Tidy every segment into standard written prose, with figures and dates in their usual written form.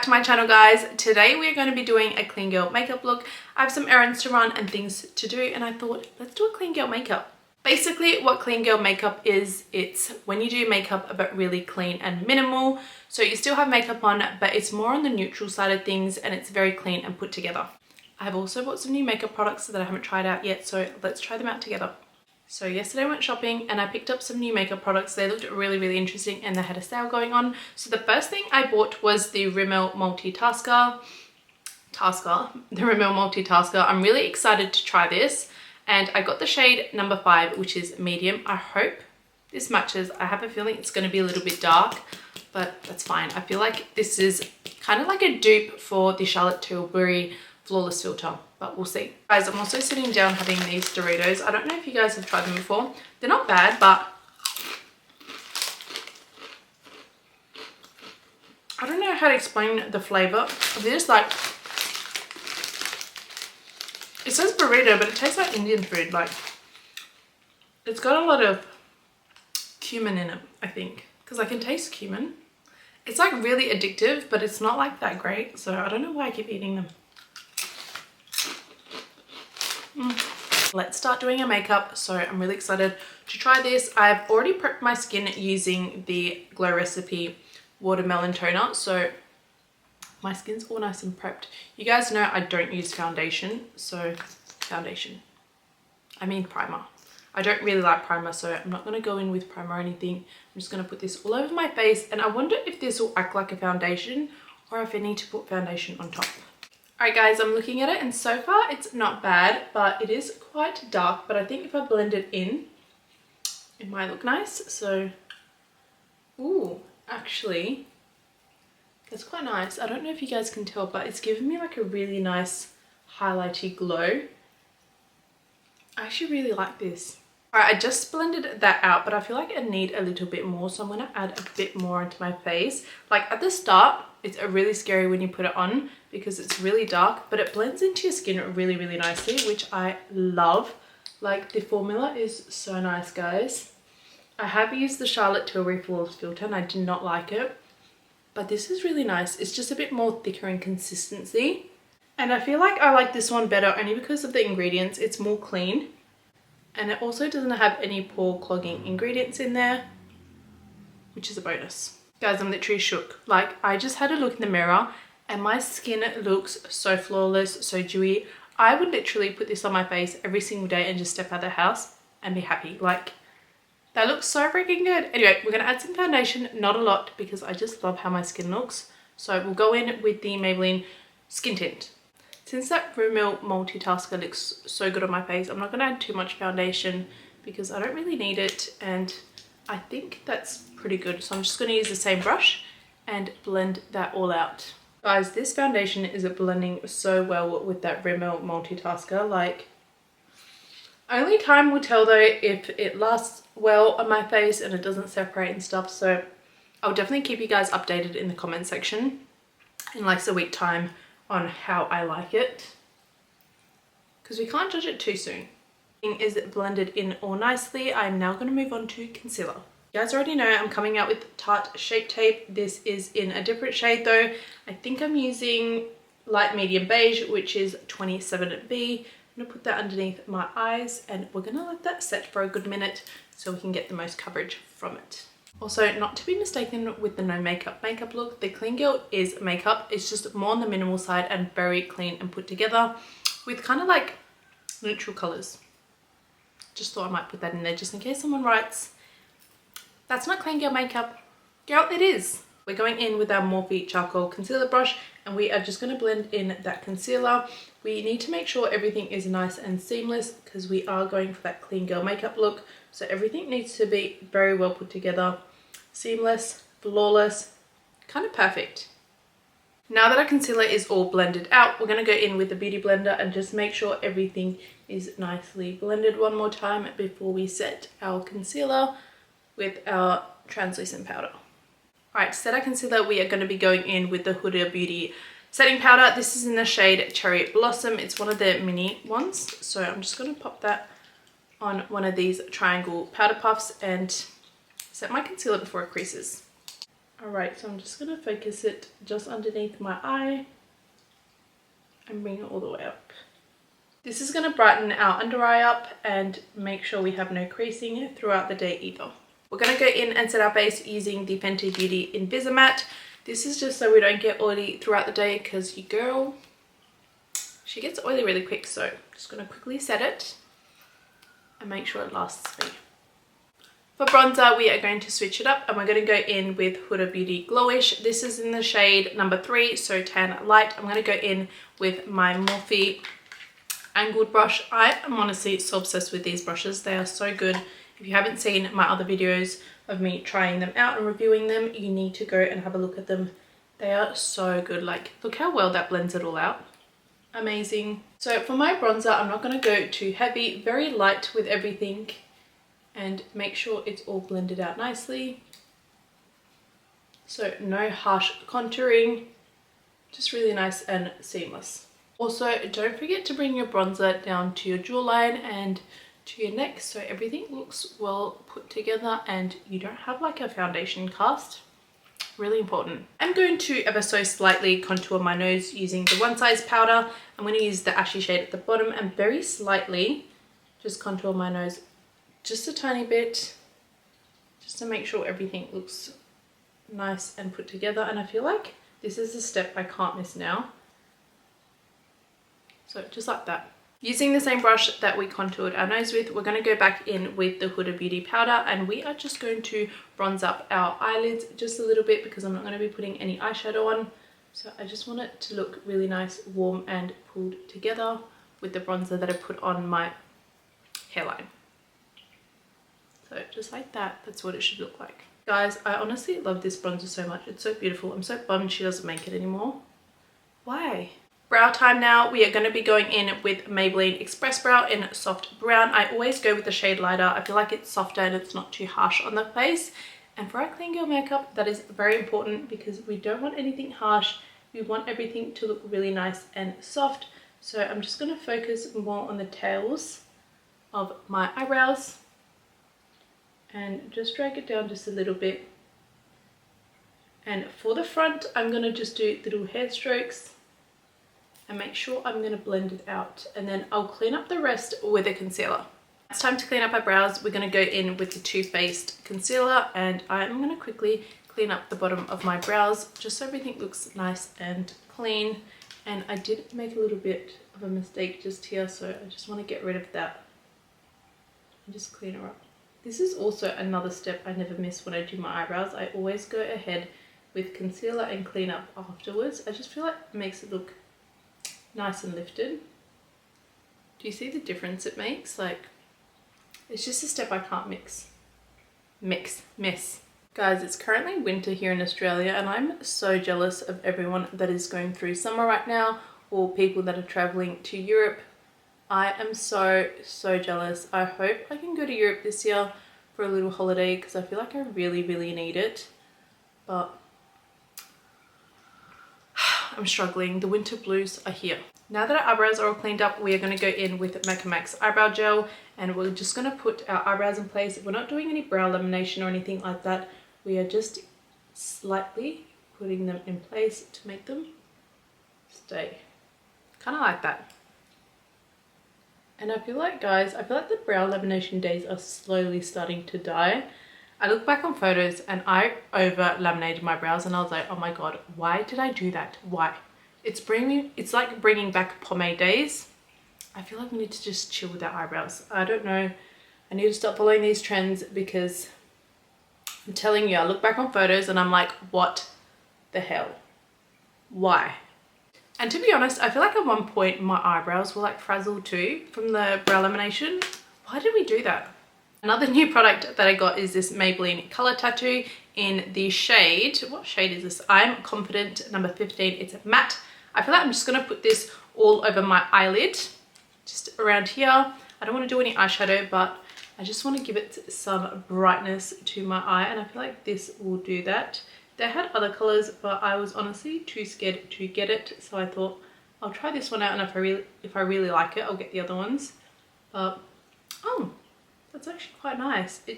to my channel, guys. Today we're going to be doing a clean girl makeup look. I have some errands to run and things to do, and I thought let's do a clean girl makeup. Basically what clean girl makeup is, it's when you do makeup but really clean and minimal. So you still have makeup on, but it's more on the neutral side of things and it's very clean and put together. I have also bought some new makeup products that I haven't tried out yet, so let's try them out together. So yesterday I went shopping and I picked up some new makeup products. They looked really interesting and they had a sale going on. So the first thing I bought was the Rimmel Multitasker. The Rimmel Multitasker. I'm really excited to try this. And I got the shade number 5, which is medium. I hope this matches. I have a feeling it's going to be a little bit dark, but that's fine. I feel like this is kind of like a dupe for the Charlotte Tilbury Flawless Filter, but we'll see. Guys, I'm also sitting down having these Doritos. I don't know if you guys have tried them before. They're not bad, but I don't know how to explain the flavor. They're just like, it says burrito, but it tastes like Indian food. Like, it's got a lot of cumin in it, I think, because I can taste cumin. It's like really addictive, but it's not like that great, so I don't know why I keep eating them. Let's start doing our makeup. So I'm really excited to try this. I've already prepped my skin using the Glow Recipe Watermelon Toner, so my skin's all nice and prepped. You guys know I don't use foundation, so primer. I don't really like primer, so I'm not going to go in with primer or anything. I'm just going to put this all over my face, and I wonder if this will act like a foundation or if I need to put foundation on top. Alright guys, I'm looking at it and so far it's not bad, but it is quite dark. But I think if I blend it in, it might look nice. So, ooh, actually, that's quite nice. I don't know if you guys can tell, but it's giving me like a really nice highlighty glow. I actually really like this. Alright, I just blended that out, but I feel like I need a little bit more, so I'm going to add a bit more into my face. Like at the start, it's really scary when you put it on because it's really dark, but it blends into your skin really nicely, which I love. Like, the formula is so nice, guys. I have used the Charlotte Tilbury Flawless Filter and I did not like it, but this is really nice. It's just a bit more thicker in consistency, and I feel like I like this one better only because of the ingredients. It's more clean, and it also doesn't have any pore clogging ingredients in there, which is a bonus. Guys, I'm literally shook. Like, I just had a look in the mirror and my skin looks so flawless, so dewy. I would literally put this on my face every single day and just step out of the house and be happy. Like, that looks so freaking good. Anyway, we're going to add some foundation, not a lot, because I just love how my skin looks. So we'll go in with the Maybelline Skin Tint. Since that Rimmel Multitasker looks so good on my face, I'm not going to add too much foundation because I don't really need it, and I think that's pretty good. So I'm just going to use the same brush and blend that all out. Guys, this foundation is blending so well with that Rimmel Multitasker. Like, only time will tell though if it lasts well on my face and it doesn't separate and stuff. So I'll definitely keep you guys updated in the comment section in like a week time on how I like it, because we can't judge it too soon. Is it blended in all nicely? I'm now going to move on to concealer. You guys already know I'm coming out with Tarte Shape Tape. This is in a different shade though. I think I'm using light medium beige, which is 27B. I'm going to put that underneath my eyes and we're going to let that set for a good minute so we can get the most coverage from it. Also, not to be mistaken with the no makeup look, the clean girl is makeup. It's just more on the minimal side and very clean and put together with kind of like neutral colors. Just thought I might put that in there just in case someone writes, "That's not clean girl makeup." Girl, it is. We're going in with our Morphe Charcoal Concealer Brush and we are just going to blend in that concealer. We need to make sure everything is nice and seamless because we are going for that clean girl makeup look. So everything needs to be very well put together, seamless, flawless, kind of perfect. Now that our concealer is all blended out, we're going to go in with the Beauty Blender and just make sure everything is nicely blended one more time before we set our concealer with our translucent powder. Alright, to set our concealer, we are going to be going in with the Huda Beauty setting powder. This is in the shade Cherry Blossom. It's one of the mini ones. So I'm just going to pop that on one of these triangle powder puffs and set my concealer before it creases. Alright, so I'm just going to focus it just underneath my eye and bring it all the way up. This is going to brighten our under eye up and make sure we have no creasing throughout the day either. We're going to go in and set our base using the Fenty Beauty Invisimatte. This is just so we don't get oily throughout the day because your girl, she gets oily really quick. So I'm just going to quickly set it and make sure it lasts me. For bronzer, we are going to switch it up and we're going to go in with Huda Beauty Glowish. This is in the shade number 3, so tan light. I'm going to go in with my Morphe angled brush. I am honestly so obsessed with these brushes. They are so good. If you haven't seen my other videos of me trying them out and reviewing them, you need to go and have a look at them. They are so good. Like, look how well that blends it all out. Amazing. So for my bronzer, I'm not going to go too heavy, very light with everything, and make sure it's all blended out nicely. So no harsh contouring, just really nice and seamless. Also, don't forget to bring your bronzer down to your jawline and to your neck so everything looks well put together and you don't have like a foundation cast. Really important. I'm going to ever so slightly contour my nose using the One Size powder. I'm going to use the ashy shade at the bottom and very slightly just contour my nose just a tiny bit, just to make sure everything looks nice and put together. And I feel like this is a step I can't miss now. So just like that. Using the same brush that we contoured our nose with, we're going to go back in with the Huda Beauty powder and we are just going to bronze up our eyelids just a little bit because I'm not going to be putting any eyeshadow on. So I just want it to look really nice, warm and pulled together with the bronzer that I put on my hairline. So just like that, that's what it should look like. Guys, I honestly love this bronzer so much. It's so beautiful. I'm so bummed she doesn't make it anymore. Why? Brow time now. We are going to be going in with Maybelline Express Brow in soft brown. I always go with the shade lighter. I feel like it's softer and it's not too harsh on the face. And for our clean girl makeup, that is very important because we don't want anything harsh. We want everything to look really nice and soft. So I'm just going to focus more on the tails of my eyebrows and just drag it down just a little bit. And for the front, I'm going to just do little hair strokes and make sure I'm going to blend it out, and then I'll clean up the rest with a concealer. It's time to clean up our brows. We're going to go in with the Too Faced concealer and I'm going to quickly clean up the bottom of my brows just so everything looks nice and clean. And I did make a little bit of a mistake just here, so I just want to get rid of that and just clean her up. This is also another step I never miss when I do my eyebrows. I always go ahead with concealer and clean up afterwards. I just feel like it makes it look nice and lifted. Do you see the difference it makes? Like, it's just a step I can't miss. Guys, it's currently winter here in Australia and I'm so jealous of everyone that is going through summer right now or people that are traveling to Europe. I am so jealous. I hope I can go to Europe this year for a little holiday because I feel like I really need it. But I'm struggling. The winter blues are here. Now that our eyebrows are all cleaned up, we are going to go in with Macca Max eyebrow gel and we're just going to put our eyebrows in place. We're not doing any brow lamination or anything like that. We are just slightly putting them in place to make them stay. Kind of like that. And I feel like, guys, the brow lamination days are slowly starting to die. I look back on photos and I over laminated my brows and I was like, oh my god, why did I do that? Why? It's like bringing back pomade days. I feel like we need to just chill with our eyebrows. I don't know. I need to stop following these trends because I'm telling you, I look back on photos and I'm like, what the hell? Why? And to be honest, I feel like at one point my eyebrows were like frazzled too from the brow lamination. Why did we do that? Another new product that I got is this Maybelline Color Tattoo in the shade, what shade is this? I'm Confident number 15. It's matte. I feel like I'm just going to put this all over my eyelid, just around here. I don't want to do any eyeshadow, but I just want to give it some brightness to my eye, and I feel like this will do that. They had other colors, but I was honestly too scared to get it, so I thought I'll try this one out, and if I really like it, I'll get the other ones. But oh, that's actually quite nice. It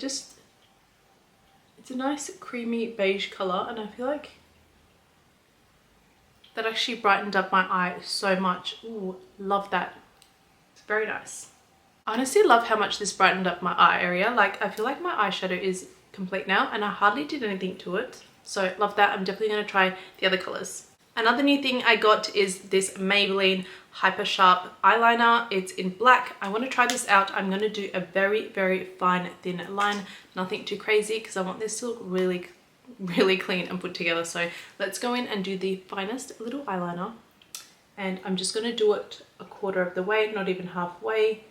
It's a nice creamy beige colour, and I feel like that actually brightened up my eye so much. Ooh, love that. It's very nice. I honestly love how much this brightened up my eye area. Like, I feel like my eyeshadow is complete now and I hardly did anything to it. So love that. I'm definitely going to try the other colours. Another new thing I got is this Maybelline Hyper Sharp eyeliner. It's in black. I want to try this out. I'm going to do a very, very fine thin line. Nothing too crazy because I want this to look really, really clean and put together. So let's go in and do the finest little eyeliner. And I'm just going to do it a quarter of the way, not even halfway.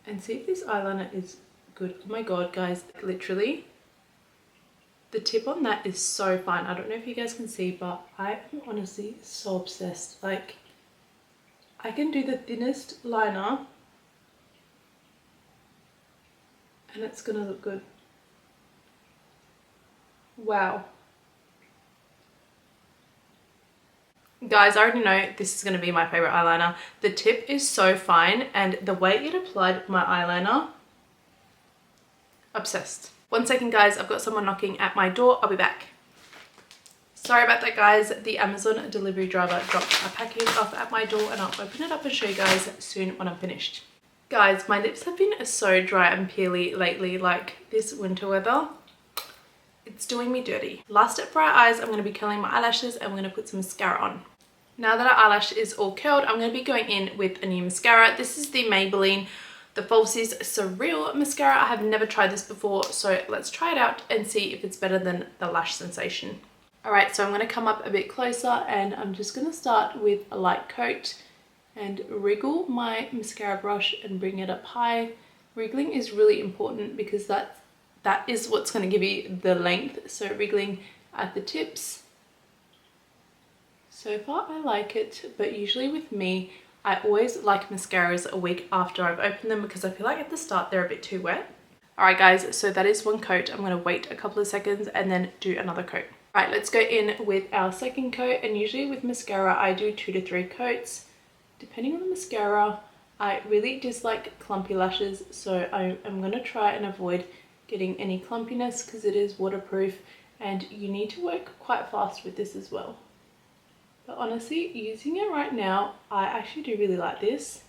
And see if this eyeliner is good. Oh my god, guys, literally the tip on that is so fine. I don't know if you guys can see, but I am honestly so obsessed. Like, I can do the thinnest liner and it's gonna look good. Wow. Guys, I already know this is going to be my favourite eyeliner. The tip is so fine and the way it applied my eyeliner, obsessed. 1 second, guys, I've got someone knocking at my door. I'll be back. Sorry about that, guys. The Amazon delivery driver dropped a package off at my door and I'll open it up and show you guys soon when I'm finished. Guys, my lips have been so dry and peely lately, like this winter weather. It's doing me dirty. Last step for our eyes, I'm going to be curling my eyelashes and we're going to put some mascara on. Now that our eyelash is all curled, I'm going to be going in with a new mascara. This is the Maybelline The Falsies Surreal Mascara. I have never tried this before, so let's try it out and see if it's better than the Lash Sensation. Alright, so I'm going to come up a bit closer and I'm just going to start with a light coat and wriggle my mascara brush and bring it up high. Wriggling is really important because that is what's going to give you the length. So wriggling at the tips. So far I like it, but usually with me, I always like mascaras a week after I've opened them because I feel like at the start they're a bit too wet. Alright guys, so that is one coat. I'm going to wait a couple of seconds and then do another coat. Alright, let's go in with our second coat, and usually with mascara I do 2 to 3 coats. Depending on the mascara, I really dislike clumpy lashes, so I'm going to try and avoid getting any clumpiness because it is waterproof and you need to work quite fast with this as well. But honestly, using it right now, I actually do really like this.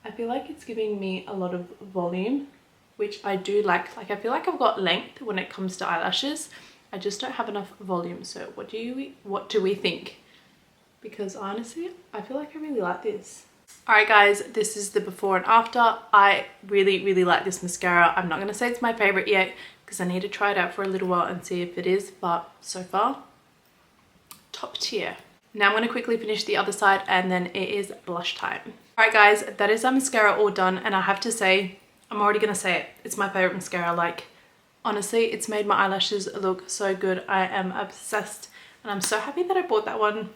I feel like it's giving me a lot of volume, which I do like. Like, I feel like I've got length when it comes to eyelashes. I just don't have enough volume. So what do we think? Because honestly, I feel like I really like this. Alright guys, this is the before and after. I really, really like this mascara. I'm not going to say it's my favourite yet because I need to try it out for a little while and see if it is, but so far, top tier. Now I'm going to quickly finish the other side and then it is blush time. Alright guys, that is our mascara all done, and I have to say, I'm already going to say it, it's my favourite mascara. Like, honestly, it's made my eyelashes look so good. I am obsessed and I'm so happy that I bought that one.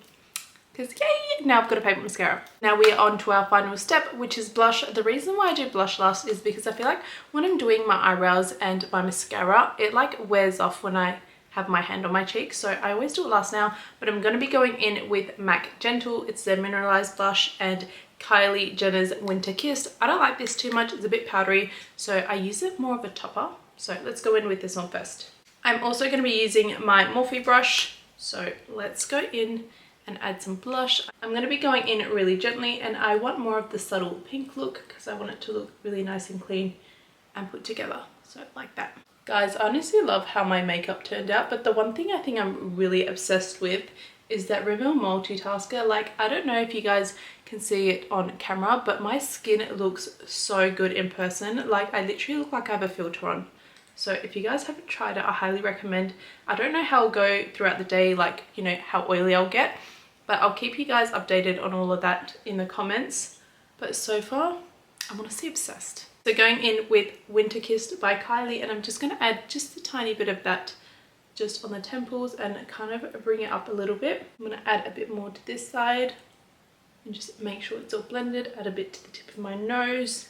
Because yay, now I've got a favourite mascara. Now we are on to our final step, which is blush. The reason why I do blush last is because I feel like when I'm doing my eyebrows and my mascara, it like wears off when I have my hand on my cheek. So I always do it last now, but I'm going to be going in with MAC Gentle. It's their mineralized blush and Kylie Jenner's Winter Kiss. I don't like this too much. It's a bit powdery, so I use it more of a topper. So let's go in with this one first. I'm also going to be using my Morphe brush. So let's go in and add some blush. I'm going to be going in really gently, and I want more of the subtle pink look because I want it to look really nice and clean and put together. So like that. Guys, I honestly love how my makeup turned out, but the one thing I think I'm really obsessed with is that Rimmel Multitasker. Like, I don't know if you guys can see it on camera, but my skin looks so good in person. Like, I literally look like I have a filter on. So if you guys haven't tried it, I highly recommend. I don't know how I'll go throughout the day, like, you know, how oily I'll get, but I'll keep you guys updated on all of that in the comments. But so far, I'm honestly obsessed. So going in with Winter Kissed by Kylie, and I'm just going to add just a tiny bit of that just on the temples and kind of bring it up a little bit. I'm going to add a bit more to this side and just make sure it's all blended. Add a bit to the tip of my nose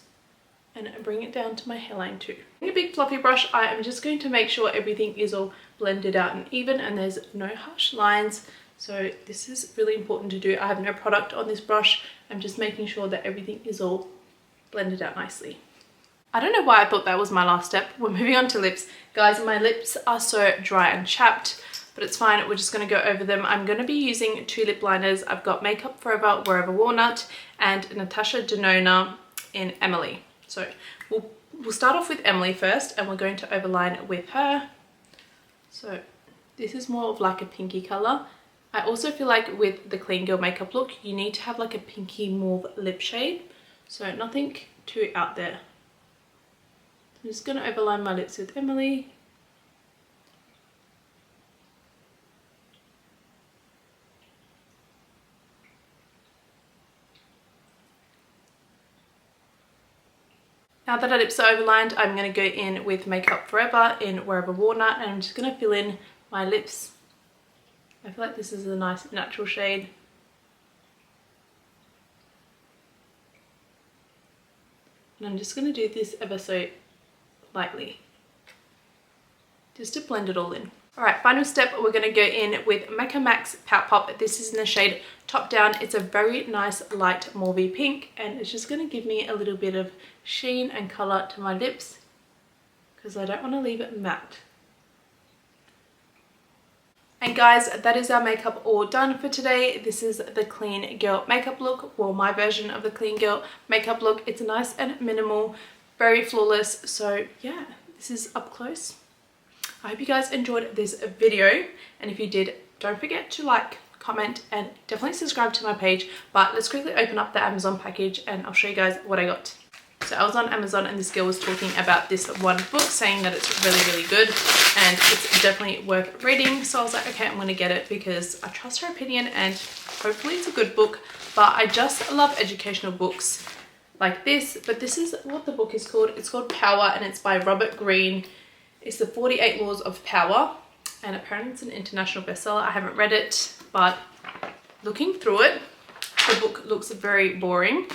and bring it down to my hairline too. With a big fluffy brush, I am just going to make sure everything is all blended out and even and there's no harsh lines. So this is really important to do. I have no product on this brush. I'm just making sure that everything is all blended out nicely. I don't know why I thought that was my last step. We're moving on to lips. Guys, my lips are so dry and chapped, but it's fine. We're just going to go over them. I'm going to be using 2 lip liners. I've got Makeup Forever Wherever Walnut and Natasha Denona in Emily. So we'll start off with Emily first, and we're going to overline with her. So this is more of like a pinky color. I also feel like with the clean girl makeup look, you need to have like a pinky mauve lip shade. So nothing too out there. I'm just going to overline my lips with Emily. Now that our lips are overlined, I'm going to go in with Makeup Forever in Wherever Walnut, and I'm just going to fill in my lips. I feel like this is a nice natural shade. And I'm just going to do this ever so lightly, just to blend it all in. Alright, final step, we're going to go in with Mecca Max Pout Pop. This is in the shade Top Down. It's a very nice light mauvey pink, and it's just going to give me a little bit of sheen and colour to my lips because I don't want to leave it matte. And guys, that is our makeup all done for today. This is the clean girl makeup look, well, my version of the clean girl makeup look. It's nice and minimal, very flawless. So yeah, this is up close. I hope you guys enjoyed this video, and if you did, don't forget to like, comment, and definitely subscribe to my page. But let's quickly open up the Amazon package and I'll show you guys what I got. So I was on Amazon and this girl was talking about this one book, saying that it's really, really good and it's definitely worth reading. So I was like, okay, I'm going to get it because I trust her opinion and hopefully it's a good book. But I just love educational books like this. But this is what the book is called. It's called Power, and it's by Robert Greene. It's the 48 Laws of Power, and apparently it's an international bestseller. I haven't read it, but looking through it, the book looks very boring.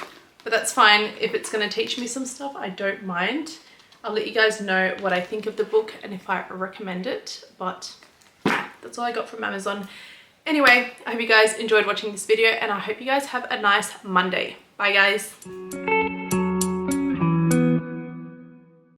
But that's fine. If it's going to teach me some stuff, I don't mind. I'll let you guys know what I think of the book and if I recommend it. But yeah, that's all I got from Amazon. Anyway, I hope you guys enjoyed watching this video, and I hope you guys have a nice Monday. Bye guys.